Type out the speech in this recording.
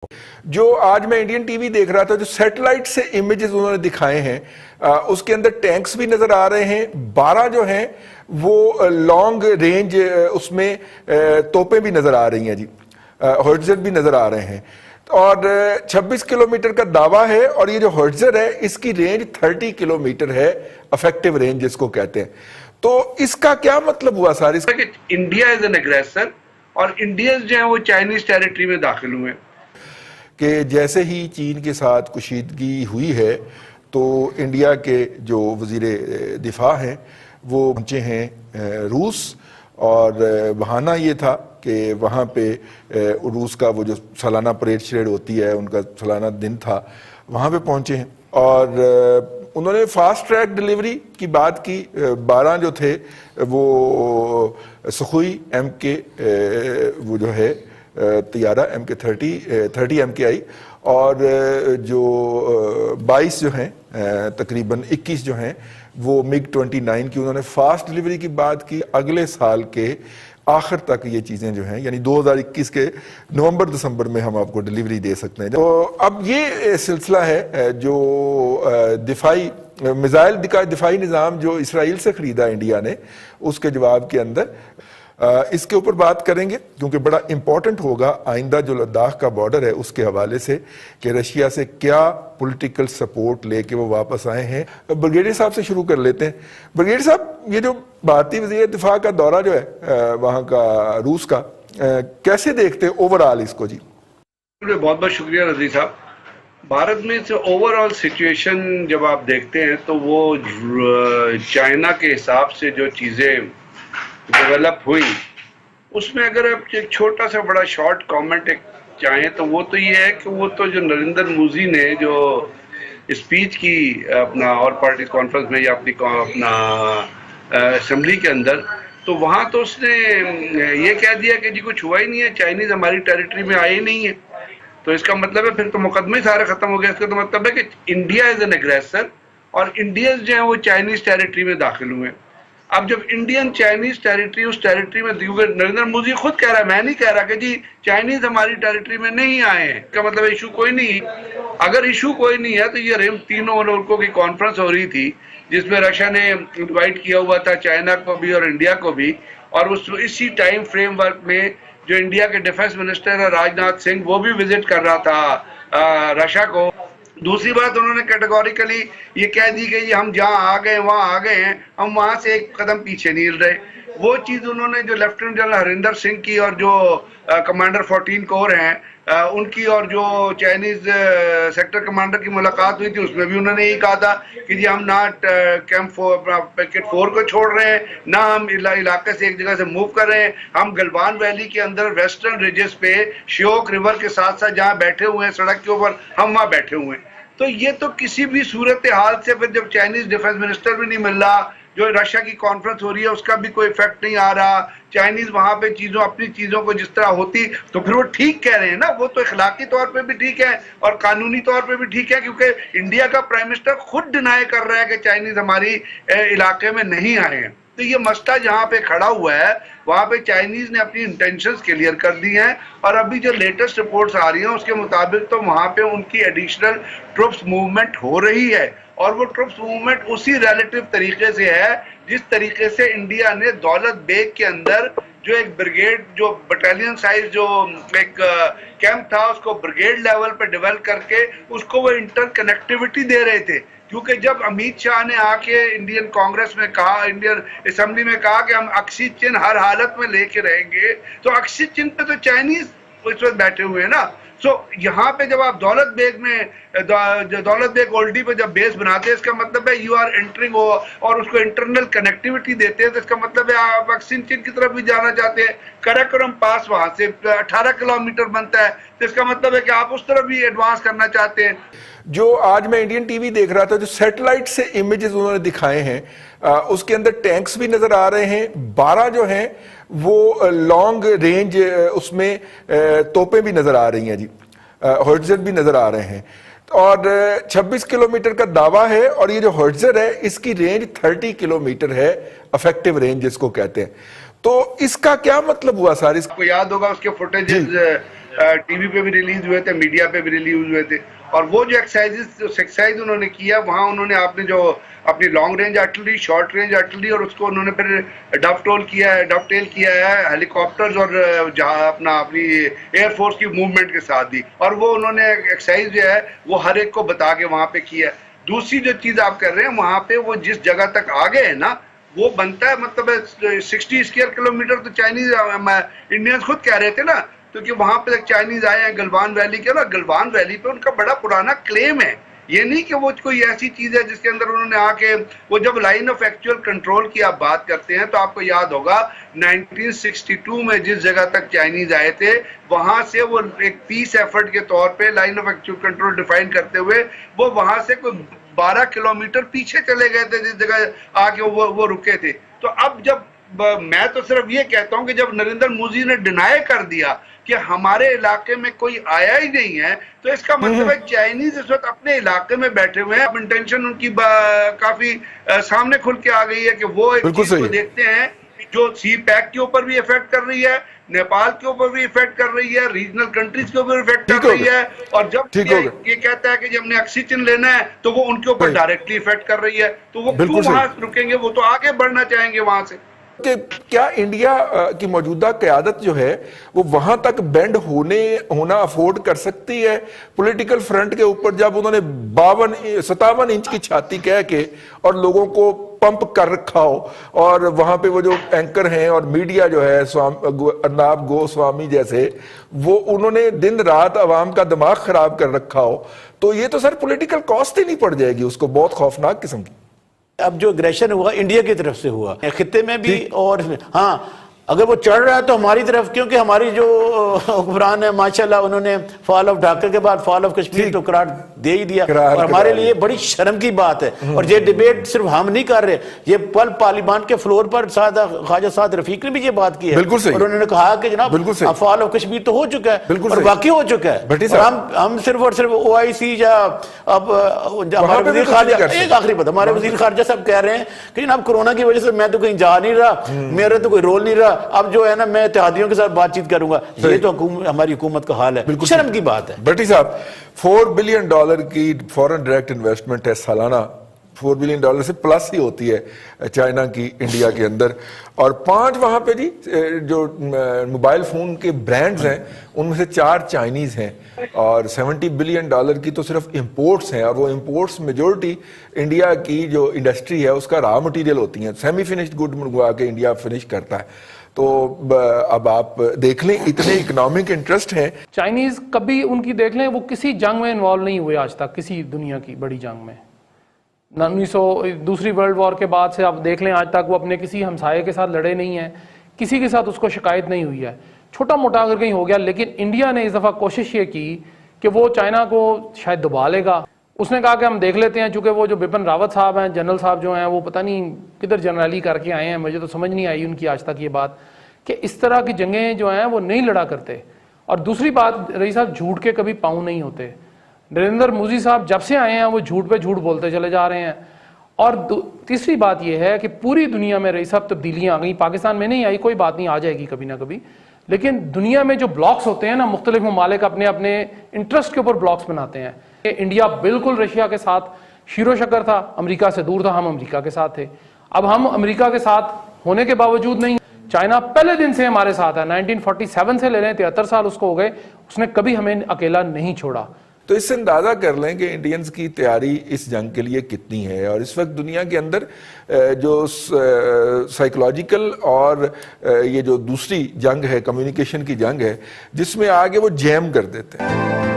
جو آج میں انڈین ٹی وی دیکھ رہا تھا، جو سیٹلائٹ سے امیجز انہوں نے دکھائے ہیں، اس کے اندر ٹینکس بھی نظر آ رہے ہیں، 12 جو ہیں وہ لانگ رینج اس میں توپیں بھی نظر آ رہی ہیں جی، ہرٹزر بھی نظر آ رہے ہیں، اور 26 کلومیٹر کا دعویٰ ہے، اور یہ جو ہرٹزر ہے اس کی رینج 30 کلومیٹر ہے، افیکٹو رینج جس کو کہتے ہیں۔ تو اس کا کیا مطلب ہوا سر؟ انڈیا از این اگریسر اور انڈینز جو ہیں وہ چائنیز ٹیریٹری میں داخل ہوئے کہ جیسے ہی چین کے ساتھ کشیدگی ہوئی ہے تو انڈیا کے جو وزیر دفاع ہیں وہ پہنچے ہیں روس، اور بہانہ یہ تھا کہ وہاں پہ روس کا وہ جو سالانہ پریڈ شریڈ ہوتی ہے، ان کا سالانہ دن تھا، وہاں پہ پہنچے ہیں، اور انہوں نے فاسٹ ٹریک ڈیلیوری کی بات کی۔ 12 جو تھے وہ سخوئی ایم کے وہ جو ہے طیارہ MK30 MKI، اور جو 22 جو ہیں تقریباً 21 جو ہیں وہ MiG-29 کی انہوں نے فاسٹ ڈیلیوری کی بات کی۔ اگلے سال کے آخر تک یہ چیزیں جو ہیں، یعنی 2021 کے نومبر دسمبر میں ہم آپ کو ڈیلیوری دے سکتے ہیں۔ تو اب یہ سلسلہ ہے جو دفاعی میزائل دفاعی نظام جو اسرائیل سے خریدا انڈیا نے، اس کے جواب کے اندر اس کے اوپر بات کریں گے، کیونکہ بڑا امپورٹنٹ ہوگا آئندہ جو لداخ کا بارڈر ہے اس کے حوالے سے کہ رشیا سے کیا پولیٹیکل سپورٹ لے کے وہ واپس آئے ہیں۔ بریگیڈیئر صاحب سے شروع کر لیتے ہیں۔ بریگیڈیئر صاحب، یہ جو بھارتی وزیر دفاع کا دورہ جو ہے وہاں کا روس کا، کیسے دیکھتے ہیں اوورآل اس کو جی؟ بہت بہت شکریہ رضی صاحب۔ بھارت میں سے اوورآل سچویشن جب آپ دیکھتے ہیں تو وہ چائنا کے حساب سے جو چیزیں ڈیولپ ہوئی، اس میں اگر آپ ایک چھوٹا سا بڑا شارٹ کامنٹ چاہیں تو وہ تو یہ ہے کہ وہ تو جو نریندر مودی نے جو اسپیچ کی اپنا اور پارٹی کانفرنس میں یا اپنا اسمبلی کے اندر، تو وہاں تو اس نے یہ کہہ دیا کہ جی کچھ ہوا ہی نہیں ہے، چائنیز ہماری ٹیریٹری میں آئے ہی نہیں ہے۔ تو اس کا مطلب ہے پھر تو مقدمے ہی سارے ختم ہو گئے۔ اس کا تو مطلب ہے کہ انڈیا از این اگریسر اور انڈینز جو ہیں وہ چائنیز ٹیریٹری میں داخل ہوئے۔ اب جب انڈین چائنیز ٹیریٹری اس ٹیریٹری میں نریندر مودی خود کہہ رہا ہے، میں نہیں کہہ رہا کہ جی چائنیز ہماری ٹیریٹری میں نہیں آئے ہیں، اس کا مطلب ایشو کوئی نہیں۔ اگر ایشو کوئی نہیں ہے تو یہ تینوں ملکوں کی کانفرنس ہو رہی تھی جس میں رشیا نے انوائٹ کیا ہوا تھا چائنا کو بھی اور انڈیا کو بھی، اور اسی ٹائم فریم ورک میں جو انڈیا کے ڈیفنس منسٹر ہے راج ناتھ سنگھ، وہ بھی وزٹ کر رہا تھا رشیا کو۔ دوسری بات انہوں نے کیٹیگوریکلی یہ کہہ دی کہ ہم جہاں آ گئے وہاں آ گئے ہیں، ہم وہاں سے ایک قدم پیچھے نہیں ہل رہے۔ وہ چیز انہوں نے جو لیفٹیننٹ جنرل ہریندر سنگھ کی اور جو کمانڈر 14 کور ہیں ان کی اور جو چائنیز سیکٹر کمانڈر کی ملاقات ہوئی تھی، اس میں بھی انہوں نے یہی کہا تھا کہ جی ہم نہ کیمپ پیکٹ 4 کو چھوڑ رہے ہیں، نہ ہم علاقے سے ایک جگہ سے موو کر رہے ہیں، ہم گلوان ویلی کے اندر ویسٹرن ریجز پہ شیوک ریور کے ساتھ ساتھ جہاں بیٹھے ہوئے ہیں سڑک کے اوپر، ہم وہاں بیٹھے ہوئے ہیں۔ تو یہ تو کسی بھی صورتحال سے پھر جب چائنیز ڈیفنس منسٹر بھی نہیں مل رہا، جو رشیا کی کانفرنس ہو رہی ہے اس کا بھی کوئی ایفیکٹ نہیں آ رہا، چائنیز وہاں پہ اپنی چیزوں کو جس طرح ہوتی، تو پھر وہ ٹھیک کہہ رہے ہیں نا، وہ تو اخلاقی طور پہ بھی ٹھیک ہے اور قانونی طور پہ بھی ٹھیک ہے، کیونکہ انڈیا کا پرائم منسٹر خود ڈینائی کر رہا ہے کہ چائنیز ہماری علاقے میں نہیں آئے ہیں۔ تو یہ مسئلہ جہاں پہ کھڑا ہوا ہے وہاں پہ چائنیز نے اپنی انٹینشنز کلیئر کر دی ہیں، اور ابھی جو لیٹسٹ رپورٹس آ رہی ہیں اس کے مطابق تو وہاں پہ ان کی ایڈیشنل ٹروپس موومنٹ ہو رہی ہے، اور وہ ٹروپس موومنٹ اسی ریلیٹیو طریقے سے ہے جس طریقے سے انڈیا نے دولت بیگ کے اندر جو ایک بریگیڈ، جو بٹالین سائز جو ایک کیمپ تھا، اس کو بریگیڈ لیول پہ ڈیولپ کر کے اس کو وہ انٹر کنیکٹیوٹی دے رہے تھے۔ کیونکہ جب امیت شاہ نے آ کے انڈین کانگریس میں کہا، انڈین اسمبلی میں کہا کہ ہم اکسی چن ہر حالت میں لے کے رہیں گے، تو اکسی چن پہ تو چائنیز اس وقت بیٹھے ہوئے ہیں نا۔ سو یہاں پہ جب آپ دولت بیگ میں دولت بیگ اولڈی پہ جب بیس بناتے ہیں، اس کا مطلب ہے یو آر انٹرنگ اور اس کو انٹرنل کنیکٹیوٹی دیتے ہیں، تو اس کا مطلب ہے آپ اکسین چن کی طرف بھی جانا چاہتے ہیں۔ کراکرم پاس وہاں سے 18 کلومیٹر بنتا ہے، تو اس کا مطلب ہے کہ آپ اس طرف بھی ایڈوانس کرنا چاہتے ہیں۔ جو آج میں انڈین ٹی وی دیکھ رہا تھا، جو سیٹلائٹ سے امیجز انہوں نے دکھائے ہیں، اس کے اندر ٹینکس بھی نظر آ رہے ہیں، 12 جو ہیں وہ لانگ رینج اس میں توپیں بھی نظر آ رہی ہیں جی، ہرٹزر بھی نظر آ رہے ہیں، اور 26 کلومیٹر کا دعویٰ ہے، اور یہ جو ہرٹزر ہے اس کی رینج 30 کلومیٹر ہے، افیکٹو رینج جس کو کہتے ہیں۔ تو اس کا کیا مطلب ہوا سر؟ کو یاد ہوگا اس کے فوٹیجز ٹی وی پہ بھی ریلیز ہوئے تھے, میڈیا پہ بھی ریلیز ہوئے تھے. اور وہ جو ایکسرسائز انہوں نے کیا وہاں, انہوں نے آپ نے جو اپنی long range artillery, short range artillery, اور اس کو انہوں نے پھر ڈف ٹیل کیا ہے ہیلی کاپٹرز اور اپنی ایئر فورس کی موومنٹ کے ساتھ دی. اور وہ انہوں نے ایکسرسائز جو ہے وہ ہر ایک کو بتا کے وہاں پہ کیا ہے. دوسری جو چیز آپ کر رہے ہیں وہاں پہ, وہ جس جگہ تک آگے ہے نا, وہ بنتا ہے مطلب 60 اسکوائر کلومیٹر. تو چائنیز انڈینز خود کہہ رہے تھے نا, کیونکہ وہاں پہ چائنیز آئے ہیں گلوان ویلی کے نا, گلوان ویلی پہ ان کا بڑا پرانا کلیم ہے. یہ نہیں کہ وہ کوئی ایسی چیز ہے جس کے اندر انہوں نے آ کے, وہ جب لائن آف ایکچوئل کنٹرول کی آپ بات کرتے ہیں تو آپ کو یاد ہوگا 1962 میں جس جگہ تک چائنیز آئے تھے وہاں سے وہ ایک پیس ایفرٹ کے طور پہ line of actual control define کرتے ہوئے وہ وہاں سے کوئی 12 کلومیٹر پیچھے چلے گئے تھے جس جگہ آ کے وہ رکے تھے. تو اب جب میں تو صرف یہ کہتا ہوں کہ جب نریندر مودی نے ڈینائی کر دیا کہ ہمارے علاقے میں کوئی آیا ہی نہیں ہے, تو اس کا مطلب ہے چائنیز اس وقت اپنے علاقے میں بیٹھے ہوئے ہیں. اب انٹینشن ان کی کافی سامنے کھل کے آ گئی ہے کہ وہ ایک چیز کو دیکھتے ہیں جو سی پیک کے اوپر بھی افیکٹ کر رہی ہے, نیپال کے اوپر بھی افیکٹ کر رہی ہے, ریجنل کنٹریز کے اوپر افیکٹ کر رہی ہے. اور جب یہ کہتا ہے کہ جب ہم نے آکسیجن لینا ہے تو وہ ان کے اوپر ڈائریکٹلی افیکٹ کر رہی ہے. تو وہ کیوں وہاں رکیں گے, وہ تو آگے بڑھنا چاہیں گے وہاں سے. کہ کیا انڈیا کی موجودہ قیادت جو ہے وہ وہاں تک بینڈ ہونا افورڈ کر سکتی ہے پولیٹیکل فرنٹ کے اوپر, جب انہوں نے 57 انچ کی چھاتی کہہ کے اور لوگوں کو پمپ کر رکھا ہو, اور وہاں پہ وہ جو اینکر ہیں اور میڈیا جو ہے ارناب گوسوامی جیسے, وہ انہوں نے دن رات عوام کا دماغ خراب کر رکھا ہو, تو یہ تو سر پولیٹیکل کاسٹ ہی نہیں پڑ جائے گی اس کو, بہت خوفناک قسم کی. اب جو اگریشن ہوا انڈیا کی طرف سے ہوا خطے میں بھی, اور ہاں اگر وہ چڑھ رہا ہے تو ہماری طرف, کیونکہ ہماری جو حکمران ہے ماشاءاللہ انہوں نے فال آف ڈھاکہ کے بعد فال آف کشمیر تو قرار دے ہی دیا, اور ہمارے لیے بڑی شرم کی بات ہے. اور یہ ڈیبیٹ صرف ہم نہیں کر رہے, یہ پارلیمان کے فلور پر خواجہ سعد رفیق نے بھی یہ بات کی ہے, اور انہوں نے کہا کہ جناب فال آف کشمیر تو ہو چکا ہے, اور واقعی ہو چکا ہے. اور ہم صرف اور صرف OIC یا اب ہمارے وزیر خارجہ, ایک آخری بات, ہمارے وزیر خارجہ صاحب کہہ رہے ہیں کہ جناب کورونا کی وجہ سے میں تو کہیں جا نہیں رہا, میرا تو کوئی رول نہیں رہا, اب جو ہے نا میں اتحادیوں کے ساتھ بات چیت کروں گا. یہ تو ہماری حکومت کا حال ہے, شرم کی بات ہے. بھٹی صاحب $4 بلین کی فورن ڈائریکٹ انویسٹمنٹ ہے سالانہ, $4 بلین سے پلس ہی ہوتی ہے چائنا کی انڈیا کے اندر, اور 5 وہاں پہ جی جو موبائل فون کے برانڈز ہیں ان میں سے 4 چائنیز ہیں, اور $70 بلین کی تو صرف امپورٹس ہیں, اور وہ امپورٹس میجورٹی انڈیا کی جو انڈسٹری ہے اس کا را مٹیریل ہوتی ہیں, سیمی فنشڈ گڈ منگوا کے انڈیا فنش کرتا ہے. تو اب آپ دیکھ لیں اتنے اکنامک انٹرسٹ ہیں. چائنیز کبھی ان کی دیکھ لیں وہ کسی جنگ میں انوالو نہیں ہوئے آج تک, کسی دنیا کی بڑی جنگ میں. 1902 ورلڈ وار کے بعد سے آپ دیکھ لیں آج تک وہ اپنے کسی ہمسائے کے ساتھ لڑے نہیں ہیں, کسی کے ساتھ اس کو شکایت نہیں ہوئی ہے. چھوٹا موٹا اگر کہیں ہو گیا, لیکن انڈیا نے اس دفعہ کوشش یہ کی کہ وہ چائنا کو شاید دبا لے گا. اس نے کہا کہ ہم دیکھ لیتے ہیں, چونکہ وہ جو بپن راوت صاحب ہیں, جنرل صاحب جو ہیں, وہ پتہ نہیں کدھر جنرلی کر کے آئے ہیں, مجھے تو سمجھ نہیں آئی ان کی آج تک یہ بات کہ اس طرح کی جنگیں جو ہیں وہ نہیں لڑا کرتے. اور دوسری بات رئیس صاحب, جھوٹ کے کبھی پاؤں نہیں ہوتے. نریندر مودی صاحب جب سے آئے ہیں وہ جھوٹ پہ جھوٹ بولتے چلے جا رہے ہیں. اور تیسری بات یہ ہے کہ پوری دنیا میں رئیس صاحب تبدیلیاں آ گئی, پاکستان میں نہیں آئی, کوئی بات نہیں, آ جائے گی کبھی نہ کبھی, لیکن دنیا میں جو بلاکس ہوتے ہیں نا, مختلف ممالک اپنے اپنے انٹرسٹ کے اوپر بلاکس بناتے ہیں. انڈیا بالکل رشیا کے ساتھ شیر و شکر تھا, امریکہ سے دور تھا, ہم امریکہ کے ساتھ تھے. اب ہم امریکہ کے ساتھ ہونے کے باوجود نہیں, چائنا پہلے دن سے ہمارے ساتھ ہے, 1947 سے لے لیں 73 سال اس کو ہو گئے, اس نے کبھی ہمیں اکیلا نہیں چھوڑا. تو اس سے اندازہ کر لیں کہ انڈینز کی تیاری اس جنگ کے لیے کتنی ہے, اور اس وقت دنیا کے اندر جو سائیکولوجیکل اور یہ جو دوسری جنگ ہے کمیونیکیشن کی جنگ ہے, جس میں آگے وہ جیم کر دیتے ہیں.